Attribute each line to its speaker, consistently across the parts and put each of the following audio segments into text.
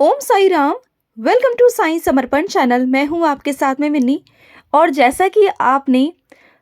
Speaker 1: Om Sai Ram. Welcome to Sai Samarpan channel. मैं हूं आपके साथ में मिन्नी। और जैसा कि आपने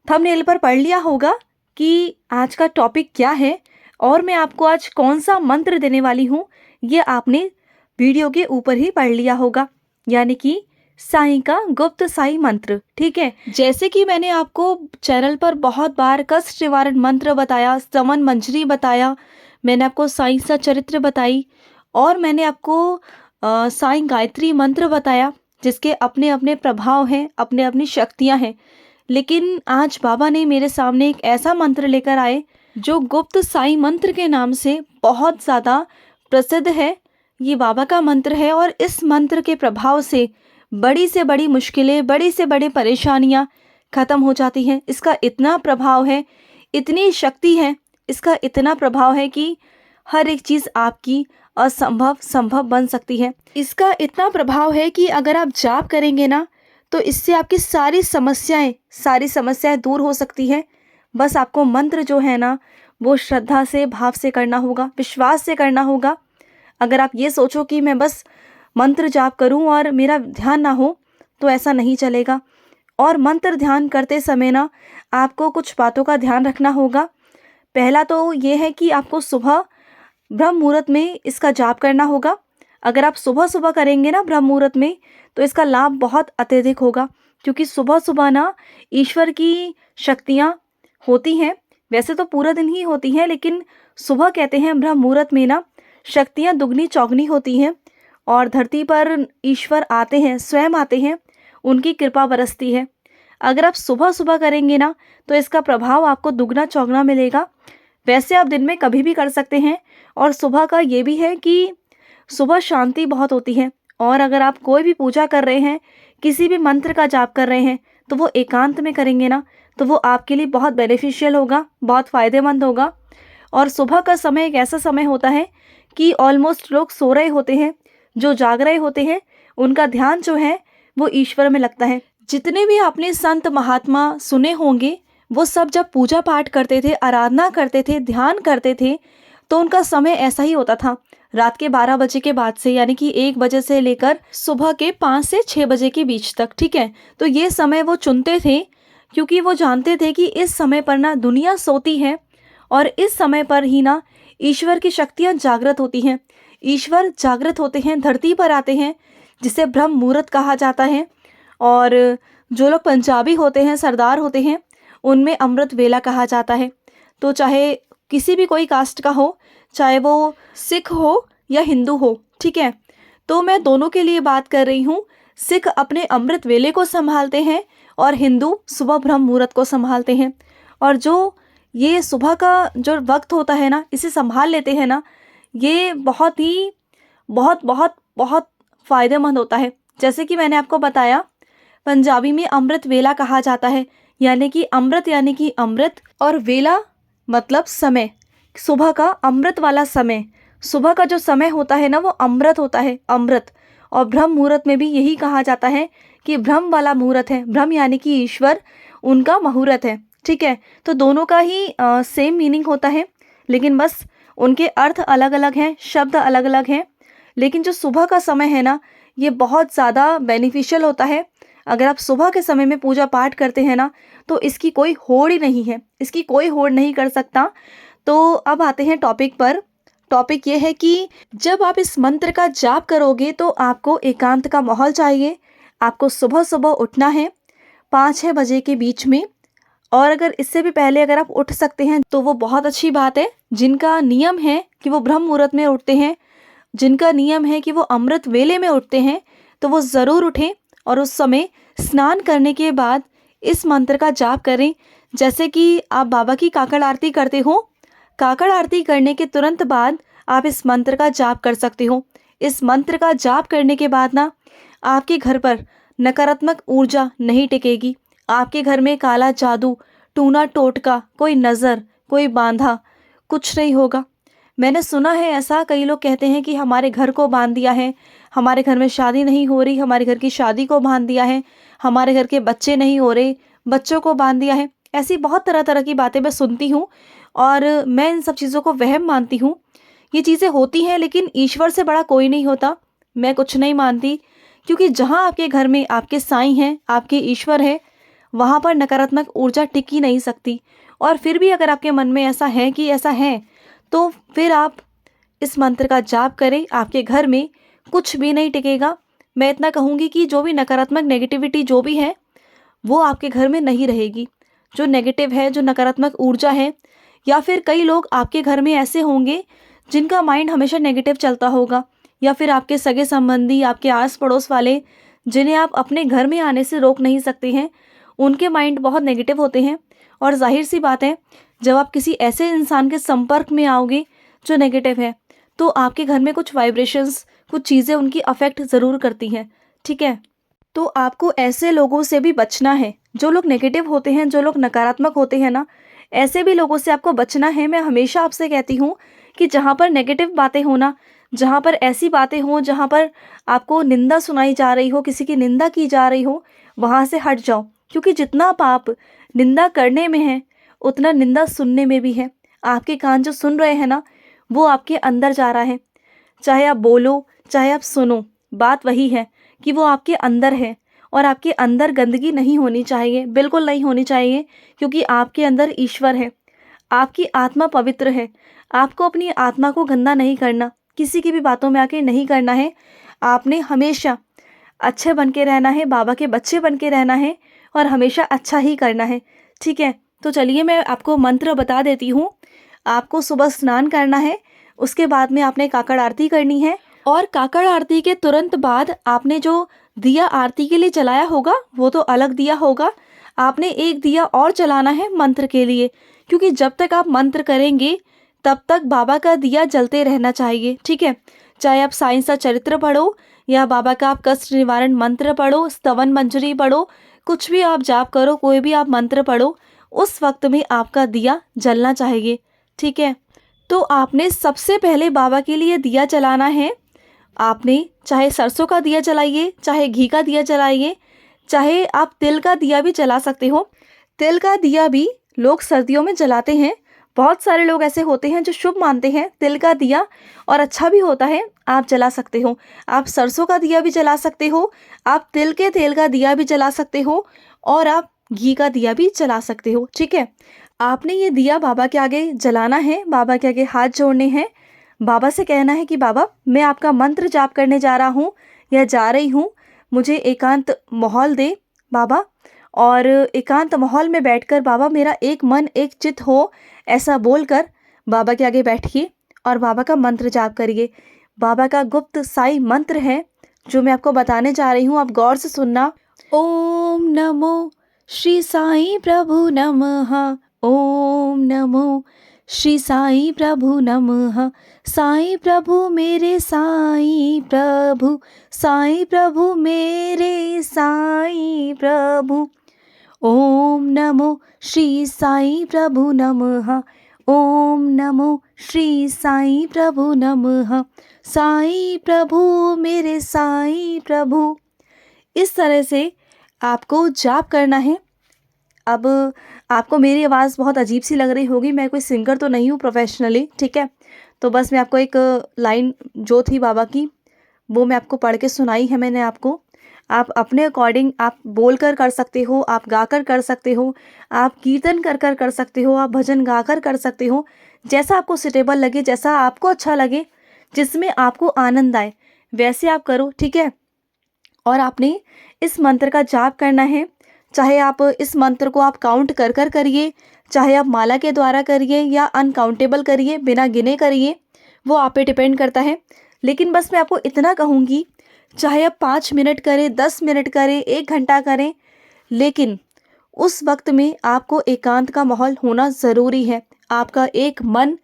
Speaker 1: थंबनेल पर पढ़ लिया होगा कि आज का टॉपिक क्या है और मैं आपको आज कौन सा मंत्र देने वाली हूं, ये आपने वीडियो के ऊपर ही पढ़ लिया होगा, यानी कि साई का गुप्त साई मंत्र। ठीक है, जैसे कि मैंने आपको चैनल पर बहुत बार कष्ट निवारण मंत्र बताया, स्तवन मंजरी बताया, मैंने आपको साई सा चरित्र बताई और मैंने आपको साईं गायत्री मंत्र बताया, जिसके अपने अपने प्रभाव हैं, अपने अपनी शक्तियां हैं। लेकिन आज बाबा ने मेरे सामने एक ऐसा मंत्र लेकर आए जो गुप्त साईं मंत्र के नाम से बहुत ज़्यादा प्रसिद्ध है। ये बाबा का मंत्र है और इस मंत्र के प्रभाव से बड़ी मुश्किलें, बड़ी से बड़ी परेशानियां खत्म हो जाती हैं। इसका इतना प्रभाव है, इतनी शक्ति है, इसका इतना प्रभाव है कि हर एक चीज़ आपकी असंभव संभव बन सकती है। इसका इतना प्रभाव है कि अगर आप जाप करेंगे ना, तो इससे आपकी सारी समस्याएं दूर हो सकती हैं। बस आपको मंत्र जो है ना, वो श्रद्धा से, भाव से करना होगा, विश्वास से करना होगा। अगर आप ये सोचो कि मैं बस मंत्र जाप करूं और मेरा ध्यान ना हो, तो ऐसा नहीं चलेगा। और मंत्र ध्यान करते समय ना, आपको कुछ बातों का ध्यान रखना होगा। पहला तो ये है कि आपको सुबह ब्रह्म मुहूर्त में इसका जाप करना होगा। अगर आप सुबह सुबह करेंगे ना ब्रह्म मुहूर्त में, तो इसका लाभ बहुत अत्यधिक होगा, क्योंकि सुबह सुबह ना ईश्वर की शक्तियाँ होती हैं। वैसे तो पूरा दिन ही होती हैं, लेकिन सुबह कहते हैं ब्रह्म मुहूर्त में ना शक्तियाँ दुगनी चौगनी होती हैं और धरती पर ईश्वर आते हैं, स्वयं आते हैं, उनकी कृपा बरसती है। अगर आप सुबह सुबह करेंगे ना, तो इसका प्रभाव आपको दुगना चौगना मिलेगा। वैसे आप दिन में कभी भी कर सकते हैं। और सुबह का ये भी है कि सुबह शांति बहुत होती है। और अगर आप कोई भी पूजा कर रहे हैं, किसी भी मंत्र का जाप कर रहे हैं, तो वो एकांत में करेंगे ना, तो वो आपके लिए बहुत बेनिफिशियल होगा, बहुत फ़ायदेमंद होगा। और सुबह का समय एक ऐसा समय होता है कि ऑलमोस्ट लोग सो रहे होते हैं, जो जाग रहे होते हैं, उनका ध्यान जो है वो ईश्वर में लगता है। जितने भी आपने संत महात्मा सुने होंगे, वो सब जब पूजा पाठ करते थे, आराधना करते थे, ध्यान करते थे, तो उनका समय ऐसा ही होता था। रात के 12 बजे के बाद से, यानी कि 1 बजे से लेकर सुबह के 5 से 6 बजे के बीच तक। ठीक है, तो ये समय वो चुनते थे, क्योंकि वो जानते थे कि इस समय पर ना दुनिया सोती है और इस समय पर ही ना ईश्वर की शक्तियाँ जागृत होती हैं। ईश्वर जागृत होते हैं, धरती पर आते हैं, जिसे ब्रह्म मुहूर्त कहा जाता है। और जो लोग पंजाबी होते हैं, सरदार होते हैं, उनमें अमृत वेला कहा जाता है। तो चाहे किसी भी कोई कास्ट का हो, चाहे वो सिख हो या हिंदू हो, ठीक है, तो मैं दोनों के लिए बात कर रही हूँ। सिख अपने अमृत वेले को संभालते हैं और हिंदू सुबह ब्रह्म मुहूर्त को संभालते हैं। और जो ये सुबह का जो वक्त होता है ना, इसे संभाल लेते हैं ना, ये बहुत ही बहुत बहुत बहुत फ़ायदेमंद होता है। जैसे कि मैंने आपको बताया, पंजाबी में अमृत वेला कहा जाता है, यानी कि अमृत और वेला मतलब समय, सुबह का अमृत वाला समय। सुबह का जो समय होता है ना, वो अमृत होता है, अमृत। और ब्रह्म मुहूर्त में भी यही कहा जाता है कि ब्रह्म वाला मुहूर्त है। ब्रह्म यानी कि ईश्वर, उनका मुहूर्त है। ठीक है, तो दोनों का ही सेम मीनिंग होता है, लेकिन बस उनके अर्थ अलग अलग हैं, शब्द अलग अलग हैं। लेकिन जो सुबह का समय है ना, ये बहुत ज़्यादा बेनिफिशियल होता है। अगर आप सुबह के समय में पूजा पाठ करते हैं ना, तो इसकी कोई होड़ ही नहीं है, इसकी कोई होड़ नहीं कर सकता। तो अब आते हैं टॉपिक पर। टॉपिक ये है कि जब आप इस मंत्र का जाप करोगे, तो आपको एकांत का माहौल चाहिए। आपको सुबह सुबह उठना है 5-6 बजे के बीच में। और अगर इससे भी पहले अगर आप उठ सकते हैं, तो वो बहुत अच्छी बात है। जिनका नियम है कि वो ब्रह्म मुहूर्त में उठते हैं, जिनका नियम है कि वो अमृत वेले में उठते हैं, तो वो ज़रूर उठें और उस समय स्नान करने के बाद इस मंत्र का जाप करें। जैसे कि आप बाबा की काकड़ आरती करते हो, काकड़ आरती करने के तुरंत बाद आप इस मंत्र का जाप कर सकते हो। इस मंत्र का जाप करने के बाद ना, आपके घर पर नकारात्मक ऊर्जा नहीं टिकेगी। आपके घर में काला जादू, टूना टोटका, कोई नज़र, कोई बांधा, कुछ नहीं होगा। मैंने सुना है ऐसा, कई लोग कहते हैं कि हमारे घर को बांध दिया है, हमारे घर में शादी नहीं हो रही, हमारे घर की शादी को बांध दिया है, हमारे घर के बच्चे नहीं हो रहे, बच्चों को बांध दिया है। ऐसी बहुत तरह तरह की बातें मैं सुनती हूँ और मैं इन सब चीज़ों को वहम मानती हूँ। ये चीज़ें होती हैं, लेकिन ईश्वर से बड़ा कोई नहीं होता। मैं कुछ नहीं मानती, क्योंकि जहाँ आपके घर में आपके साईं हैं, आपके ईश्वर है, वहाँ पर नकारात्मक ऊर्जा टिक ही नहीं सकती। और फिर भी अगर आपके मन में ऐसा है कि ऐसा है, तो फिर आप इस मंत्र का जाप करें, आपके घर में कुछ भी नहीं टिकेगा। मैं इतना कहूँगी कि जो भी नकारात्मक नेगेटिविटी जो भी है, वो आपके घर में नहीं रहेगी। जो नेगेटिव है, जो नकारात्मक ऊर्जा है, या फिर कई लोग आपके घर में ऐसे होंगे जिनका माइंड हमेशा नेगेटिव चलता होगा, या फिर आपके सगे संबंधी, आपके आस पड़ोस वाले जिन्हें आप अपने घर में आने से रोक नहीं सकते हैं, उनके माइंड बहुत नेगेटिव होते हैं। और जाहिर सी बात है, जब आप किसी ऐसे इंसान के संपर्क में आओगे जो नेगेटिव है, तो आपके घर में कुछ वाइब्रेशंस, कुछ चीज़ें उनकी अफेक्ट ज़रूर करती हैं। ठीक है, तो आपको ऐसे लोगों से भी बचना है। जो लोग नेगेटिव होते हैं, जो लोग नकारात्मक होते हैं ना, ऐसे भी लोगों से आपको बचना है। मैं हमेशा आपसे कहती हूँ कि जहाँ पर नेगेटिव बातें हो ना, जहाँ पर ऐसी बातें हों जहाँ पर आपको निंदा सुनाई जा रही हो, किसी की निंदा की जा रही हो, वहाँ से हट जाओ। क्योंकि जितना पाप निंदा करने में है, उतना निंदा सुनने में भी है। आपके कान जो सुन रहे हैं ना, वो आपके अंदर जा रहा है। चाहे आप बोलो, चाहे आप सुनो, बात वही है कि वो आपके अंदर है। और आपके अंदर गंदगी नहीं होनी चाहिए, बिल्कुल नहीं होनी चाहिए, क्योंकि आपके अंदर ईश्वर है, आपकी आत्मा पवित्र है। आपको अपनी आत्मा को गंदा नहीं करना, किसी की भी बातों में आके नहीं करना है। आपने हमेशा अच्छे बन के रहना है, बाबा के बच्चे बन के रहना है, और हमेशा अच्छा ही करना है। ठीक है, तो चलिए मैं आपको मंत्र बता देती हूँ। आपको सुबह स्नान करना है, उसके बाद में आपने काकड़ आरती करनी है, और काकड़ आरती के तुरंत बाद आपने जो दिया आरती के लिए जलाया होगा, वो तो अलग दिया होगा, आपने एक दिया और जलाना है मंत्र के लिए। क्योंकि जब तक आप मंत्र करेंगे, तब तक बाबा का दिया जलते रहना चाहिए। ठीक है, चाहे आप साईं सा चरित्र पढ़ो, या बाबा का आप कष्ट निवारण मंत्र पढ़ो, स्तवन मंजरी पढ़ो, कुछ भी आप जाप करो, कोई भी आप मंत्र पढ़ो, उस वक्त में आपका दिया जलना चाहिए। ठीक है, तो आपने सबसे पहले बाबा के लिए दिया जलाना है। आपने चाहे सरसों का दिया जलाइए, चाहे घी का दिया जलाइए, चाहे आप तिल का दिया भी जला सकते हो। तिल का दिया भी लोग सर्दियों में जलाते हैं। बहुत सारे लोग ऐसे होते हैं जो शुभ मानते हैं तिल का दिया, और अच्छा भी होता है, आप जला सकते हो। आप सरसों का दिया भी जला सकते हो, आप तिल के तेल का दिया भी जला सकते हो, और आप घी का दिया भी जला सकते हो। ठीक है, आपने ये दिया बाबा के आगे जलाना है, बाबा के आगे हाथ जोड़ने हैं, बाबा से कहना है कि बाबा, मैं आपका मंत्र जाप करने जा रहा हूँ या जा रही हूँ, मुझे एकांत माहौल दे बाबा। और एकांत माहौल में बैठकर बाबा मेरा एक मन एक चित हो, ऐसा बोलकर बाबा के आगे बैठिए और बाबा का मंत्र जाप करिए। बाबा का गुप्त साई मंत्र है जो मैं आपको बताने जा रही हूँ, आप गौर से सुनना। ओम नमो श्री साई प्रभु नमः। ओम नमो श्री साई प्रभु नमः। साई प्रभु मेरे साई प्रभु, साई प्रभु मेरे साई प्रभु। ओम नमो श्री साई प्रभु नमः। ओम नमो श्री साई प्रभु नमः। साई प्रभु मेरे साई प्रभु। इस तरह से आपको जाप करना है। अब आपको मेरी आवाज़ बहुत अजीब सी लग रही होगी, मैं कोई सिंगर तो नहीं हूँ प्रोफेशनली। ठीक है, तो बस मैं आपको एक लाइन जो थी बाबा की, वो मैं आपको पढ़ के सुनाई है मैंने आपको। आप अपने अकॉर्डिंग आप बोल कर सकते हो, आप गाकर कर सकते हो, आप कीर्तन कर सकते हो, आप भजन गाकर कर सकते हो, जैसा आपको सुटेबल लगे, जैसा आपको अच्छा लगे, जिसमें आपको आनंद आए, वैसे आप करो। ठीक है, और आपने इस मंत्र का जाप करना है। चाहे आप इस मंत्र को आप काउंट कर करिए, चाहे आप माला के द्वारा करिए या अनकाउंटेबल करिए, बिना गिने करिए, वो आप पे डिपेंड करता है। लेकिन बस मैं आपको इतना कहूँगी, चाहे आप 5 मिनट करें, 10 मिनट करें, 1 घंटा करें, लेकिन उस वक्त में आपको एकांत का माहौल होना ज़रूरी है। आपका एक मन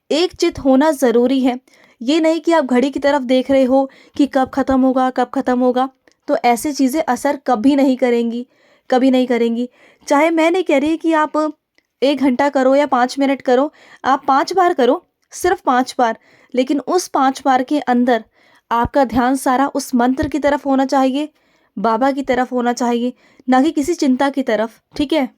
Speaker 1: एक चित होना ज़रूरी है। ये नहीं कि आप घड़ी की तरफ देख रहे हो कि कब ख़त्म होगा, कब ख़त्म होगा। तो ऐसी चीज़ें असर कभी नहीं करेंगी, कभी नहीं करेंगी। चाहे मैं नहीं कह रही कि आप 1 घंटा करो या 5 मिनट करो, आप 5 बार करो, सिर्फ 5 बार, लेकिन उस 5 बार के अंदर आपका ध्यान सारा उस मंत्र की तरफ होना चाहिए, बाबा की तरफ होना चाहिए, ना कि किसी चिंता की तरफ। ठीक है,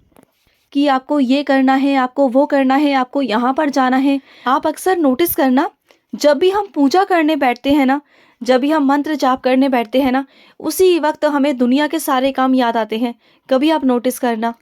Speaker 1: कि आपको ये करना है, आपको वो करना है, आपको यहाँ पर जाना है। आप अक्सर नोटिस करना, जब भी हम पूजा करने बैठते हैं ना, जब भी हम मंत्र जाप करने बैठते हैं ना, उसी वक्त हमें दुनिया के सारे काम याद आते हैं। कभी आप नोटिस करना,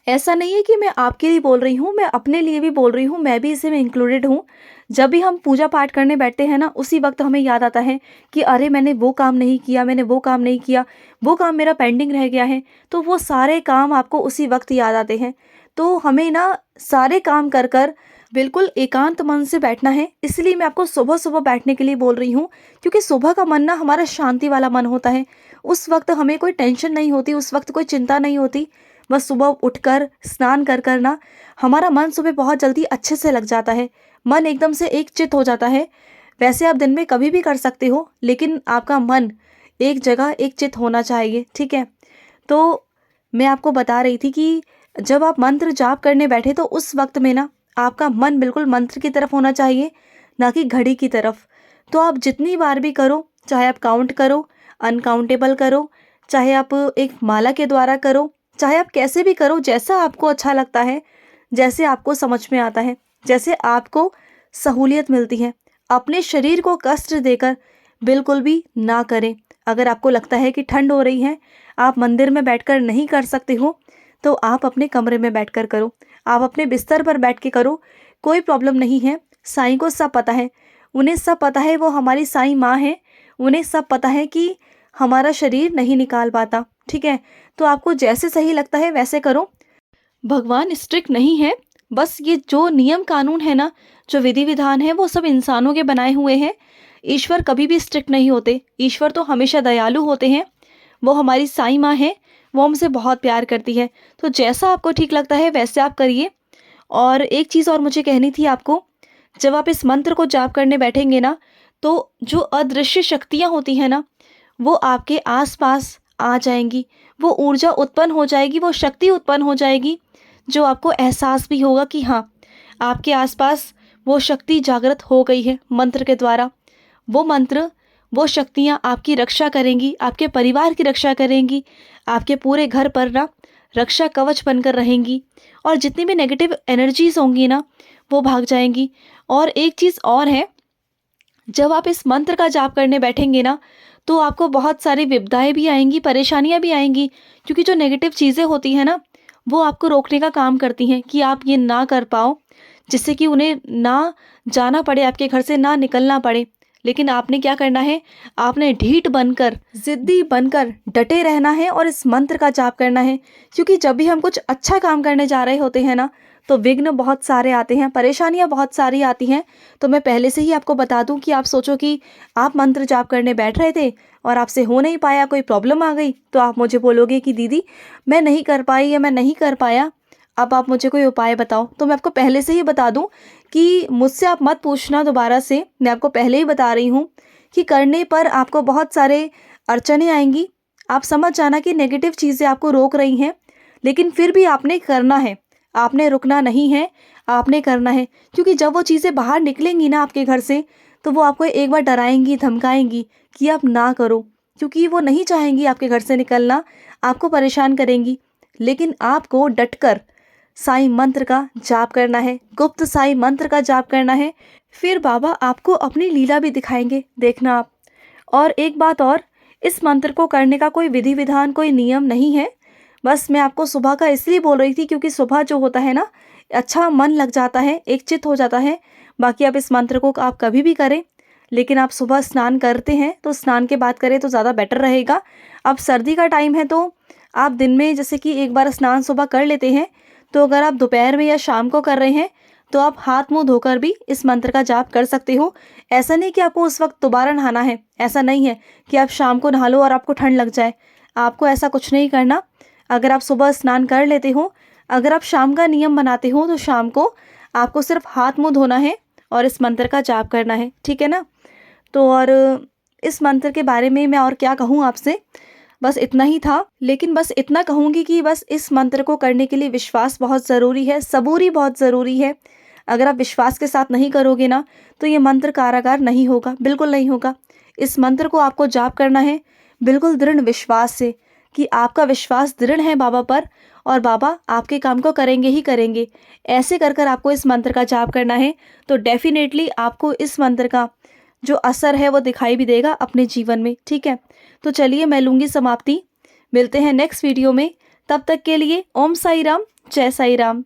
Speaker 1: ऐसा नहीं है कि मैं आपके लिए बोल रही हूँ, मैं अपने लिए भी बोल रही हूँ, मैं भी इसी में इंक्लूडेड हूँ। जब भी हम पूजा पाठ करने बैठते हैं ना, उसी वक्त हमें याद आता है कि अरे मैंने वो काम नहीं किया, मैंने वो काम नहीं किया, वो काम मेरा पेंडिंग रह गया है। तो वो सारे काम आपको उसी वक्त याद आते हैं। तो हमें ना सारे काम कर कर बिल्कुल एकांत मन से बैठना है। इसलिए मैं आपको सुबह सुबह बैठने के लिए बोल रही हूँ, क्योंकि सुबह का मन ना हमारा शांति वाला मन होता है। उस वक्त हमें कोई टेंशन नहीं होती, उस वक्त कोई चिंता नहीं होती। बस सुबह उठकर स्नान कर कर ना हमारा मन सुबह बहुत जल्दी अच्छे से लग जाता है। मन एकदम से एक चित हो जाता है। वैसे आप दिन में कभी भी कर सकते हो, लेकिन आपका मन एक जगह एक चित होना चाहिए, ठीक है। तो मैं आपको बता रही थी कि जब आप मंत्र जाप करने बैठे तो उस वक्त में ना आपका मन बिल्कुल मंत्र की तरफ होना चाहिए, ना कि घड़ी की तरफ। तो आप जितनी बार भी करो, चाहे आप काउंट करो, अनकाउंटेबल करो, चाहे आप एक माला के द्वारा करो, चाहे आप कैसे भी करो, जैसा आपको अच्छा लगता है, जैसे आपको समझ में आता है, जैसे आपको सहूलियत मिलती है। अपने शरीर को कष्ट देकर बिल्कुल भी ना करें। अगर आपको लगता है कि ठंड हो रही है, आप मंदिर में बैठकर नहीं कर सकते हो, तो आप अपने कमरे में बैठकर करो, आप अपने बिस्तर पर बैठ के करो, कोई प्रॉब्लम नहीं है। साईं को सब पता है, उन्हें सब पता है, वो हमारी साईं माँ है, उन्हें सब पता है कि हमारा शरीर नहीं निकाल पाता, ठीक है। तो आपको जैसे सही लगता है वैसे करो। भगवान स्ट्रिक्ट नहीं है, बस ये जो नियम कानून है ना, जो विधि विधान है, वो सब इंसानों के बनाए हुए हैं। ईश्वर कभी भी स्ट्रिक्ट नहीं होते, ईश्वर तो हमेशा दयालु होते हैं। वो हमारी साईं माँ है, वो हमसे बहुत प्यार करती है। तो जैसा आपको ठीक लगता है वैसे आप करिए। और एक चीज़ और मुझे कहनी थी आपको, जब आप इस मंत्र को जाप करने बैठेंगे ना, तो जो अदृश्य शक्तियाँ होती हैं ना, वो आपके आसपास आ जाएंगी, वो ऊर्जा उत्पन्न हो जाएगी, वो शक्ति उत्पन्न हो जाएगी, जो आपको एहसास भी होगा कि हाँ, आपके आसपास वो शक्ति जागृत हो गई है मंत्र के द्वारा। वो मंत्र, वो शक्तियाँ आपकी रक्षा करेंगी, आपके परिवार की रक्षा करेंगी, आपके पूरे घर पर ना रक्षा कवच बनकर रहेंगी। और जितनी भी नेगेटिव एनर्जीज होंगी ना, वो भाग जाएंगी। और एक चीज़ और है, जब आप इस मंत्र का जाप करने बैठेंगे ना, तो आपको बहुत सारी विपदाएं भी आएंगी, परेशानियां भी आएंगी, क्योंकि जो नेगेटिव चीज़ें होती हैं ना, वो आपको रोकने का काम करती हैं कि आप ये ना कर पाओ, जिससे कि उन्हें ना जाना पड़े, आपके घर से ना निकलना पड़े। लेकिन आपने क्या करना है, आपने ढीठ बनकर, जिद्दी बनकर डटे रहना है और इस मंत्र का जाप करना है। क्योंकि जब भी हम कुछ अच्छा काम करने जा रहे होते हैं ना, तो विघ्न बहुत सारे आते हैं, परेशानियां बहुत सारी आती हैं। तो मैं पहले से ही आपको बता दूं कि आप सोचो कि आप मंत्र जाप करने बैठ रहे थे और आपसे हो नहीं पाया, कोई प्रॉब्लम आ गई, तो आप मुझे बोलोगे कि दीदी मैं नहीं कर पाई या मैं नहीं कर पाया, अब आप मुझे कोई उपाय बताओ। तो मैं आपको पहले से ही बता दूं कि मुझसे आप मत पूछना दोबारा से, मैं आपको पहले ही बता रही हूँ कि करने पर आपको बहुत सारे अड़चने आएंगी। आप समझ जाना कि नेगेटिव चीज़ें आपको रोक रही हैं, लेकिन फिर भी आपने करना है, आपने रुकना नहीं है, आपने करना है। क्योंकि जब वो चीज़ें बाहर निकलेंगी ना आपके घर से, तो वो आपको एक बार डराएंगी, धमकाएंगी कि आप ना करो, क्योंकि वो नहीं चाहेंगी आपके घर से निकलना, आपको परेशान करेंगी। लेकिन आपको डटकर साईं मंत्र का जाप करना है, गुप्त साईं मंत्र का जाप करना है। फिर बाबा आपको अपनी लीला भी दिखाएंगे, देखना आप। और एक बात और, इस मंत्र को करने का कोई विधि विधान, कोई नियम नहीं है। बस मैं आपको सुबह का इसलिए बोल रही थी क्योंकि सुबह जो होता है ना, अच्छा मन लग जाता है, एक चित हो जाता है। बाकी आप इस मंत्र को आप कभी भी करें, लेकिन आप सुबह स्नान करते हैं तो स्नान के बाद करें तो ज़्यादा बेटर रहेगा। अब सर्दी का टाइम है तो आप दिन में जैसे कि एक बार स्नान सुबह कर लेते हैं, तो अगर आप दोपहर में या शाम को कर रहे हैं तो आप हाथ मुंह धोकर भी इस मंत्र का जाप कर सकते हो। ऐसा नहीं कि आपको उस वक्त दोबारा नहाना है, ऐसा नहीं है कि आप शाम को नहा लो और आपको ठंड लग जाए, आपको ऐसा कुछ नहीं करना। अगर आप सुबह स्नान कर लेते हो, अगर आप शाम का नियम बनाते हो, तो शाम को आपको सिर्फ हाथ मुंह धोना है और इस मंत्र का जाप करना है, ठीक है ना। तो और इस मंत्र के बारे में मैं और क्या कहूँ आपसे, बस इतना ही था। लेकिन बस इतना कहूँगी कि बस इस मंत्र को करने के लिए विश्वास बहुत ज़रूरी है, सबूरी बहुत ज़रूरी है। अगर आप विश्वास के साथ नहीं करोगे ना, तो ये मंत्र कारागार नहीं होगा, बिल्कुल नहीं होगा। इस मंत्र को आपको जाप करना है बिल्कुल दृढ़ विश्वास से, कि आपका विश्वास दृढ़ है बाबा पर, और बाबा आपके काम को करेंगे ही करेंगे। ऐसे कर कर आपको इस मंत्र का जाप करना है। तो डेफिनेटली आपको इस मंत्र का जो असर है वो दिखाई भी देगा अपने जीवन में। ठीक है, तो चलिए मैं लूँगी समाप्ति। मिलते हैं नेक्स्ट वीडियो में, तब तक के लिए ओम साई राम, जय साई राम।